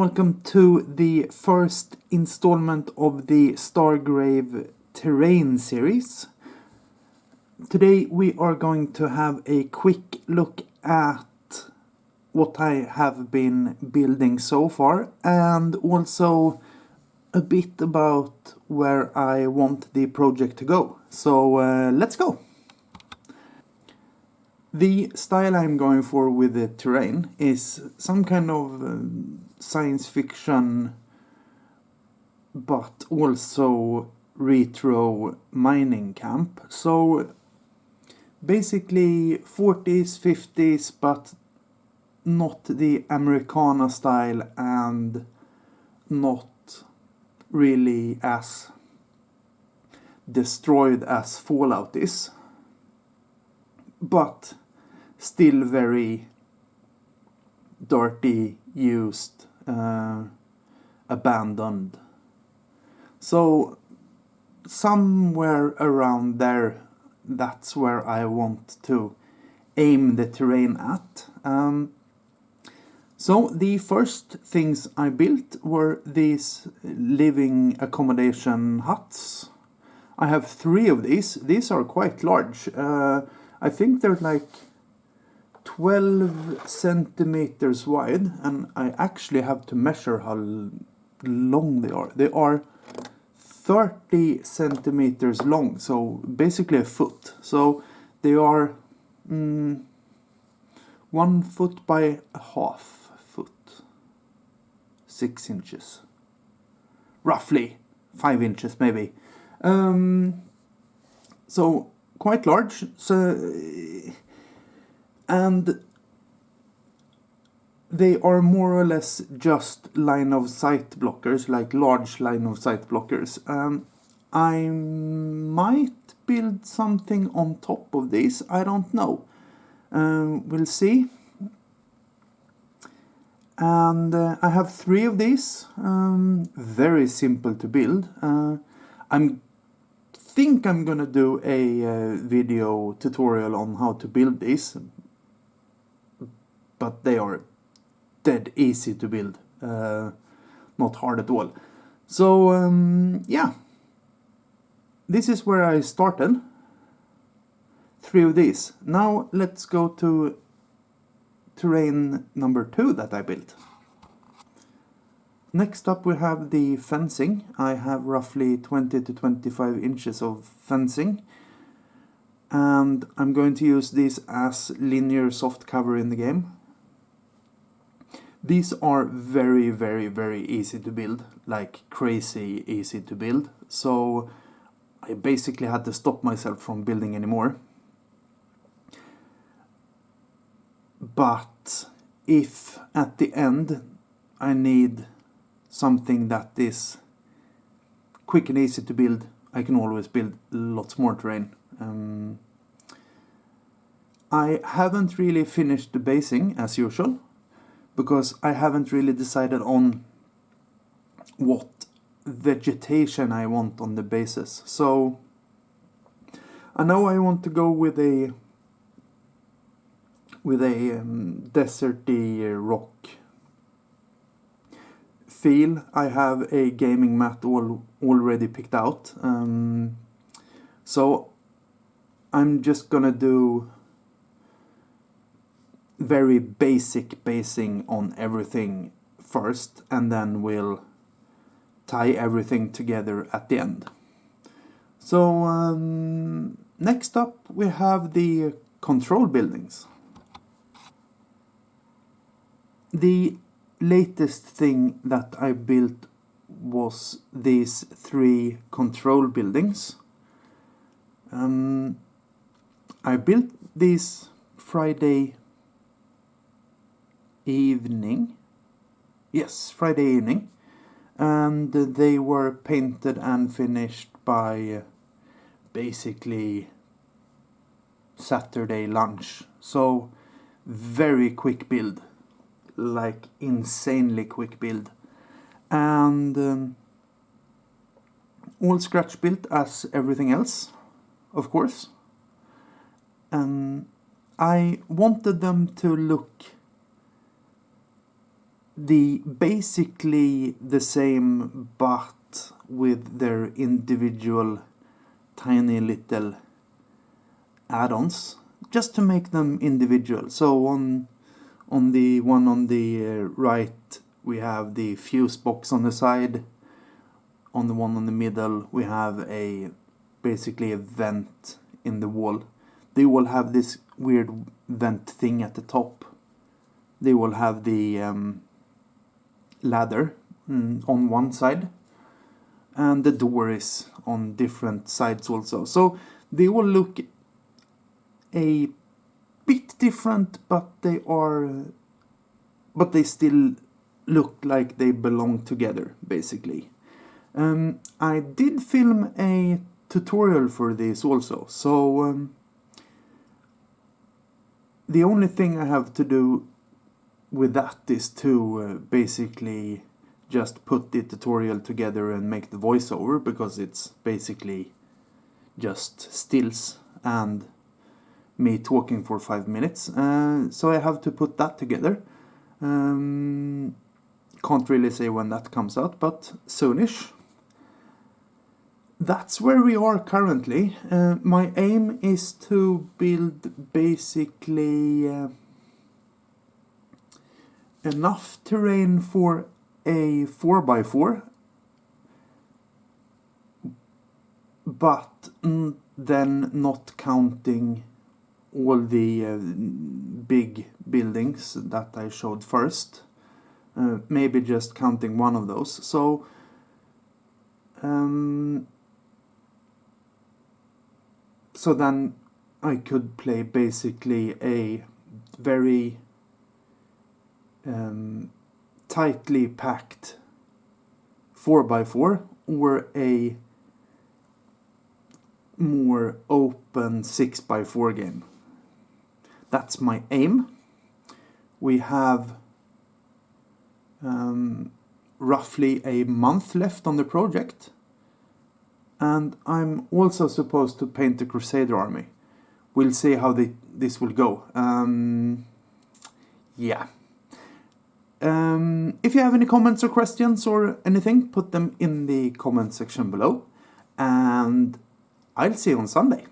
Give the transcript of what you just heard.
welcome to the first installment of the Stargrave Terrain series. Today we are going to have a quick look at what I have been building so far, and also a bit about where I want the project to go. So let's go! The style I'm going for with the terrain is some kind of science fiction, but also retro mining camp. So basically 40s, 50s, but not the Americana style and not really as destroyed as Fallout is, but still very dirty, used, abandoned. So somewhere around there, that's where I want to aim the terrain at. So the first things I built were these living accommodation huts. I have 3 of these. These are quite large. I think they're like 12 centimeters wide, and I actually have to measure how long they are. They are 30 centimeters long, so basically a foot. So they are 1 foot by a half foot, 6 inches, roughly 5 inches maybe. So quite large. So and they are more or less just line of sight blockers, like large line of sight blockers. I might build something on top of these, I don't know. We'll see. And I have 3 of these, very simple to build. I think I'm gonna do a video tutorial on how to build these, but they are dead easy to build, not hard at all. So yeah, this is where I started. 3 of these. Now let's go to terrain number 2 that I built. Next up we have the fencing. I have roughly 20 to 25 inches of fencing, and I'm going to use these as linear soft cover in the game. These are very, very, very easy to build, like crazy easy to build. So I basically had to stop myself from building anymore. But if at the end I need something that is quick and easy to build, I can always build lots more terrain. I haven't really finished the basing as usual, because I haven't really decided on what vegetation I want on the bases. So I know I want to go with a deserty rock feel. I have a gaming mat already picked out, so I'm just gonna do very basic basing on everything first, and then we'll tie everything together at the end. So next up we have the control buildings. The latest thing that I built was these 3 control buildings. I built these Friday evening. Yes, Friday evening. And they were painted and finished by basically Saturday lunch. So very quick build, like insanely quick build. And all scratch built as everything else, of course. I wanted them to look basically the same, but with their individual tiny little add-ons, just to make them individual. So on the one on the right, we have the fuse box on the side. On the one on the middle, we have basically a vent in the wall. They will have this weird vent thing at the top. They will have the ladder on one side, and the door is on different sides also. So they will look a bit different, but they still look like they belong together, basically. I did film a tutorial for this also, so the only thing I have to do with that is to basically just put the tutorial together and make the voiceover, because it's basically just stills and me talking for 5 minutes. So I have to put that together. Can't really say when that comes out, but soonish. That's where we are currently. My aim is to build basically enough terrain for a 4x4, but then not counting all the big buildings that I showed first. Maybe just counting one of those. So then I could play basically a very tightly packed 4x4 or a more open 6x4 game. That's my aim. We have roughly a month left on the project, and I'm also supposed to paint the Crusader army. We'll see how this will go. Yeah. If you have any comments or questions or anything, put them in the comment section below, and I'll see you on Sunday.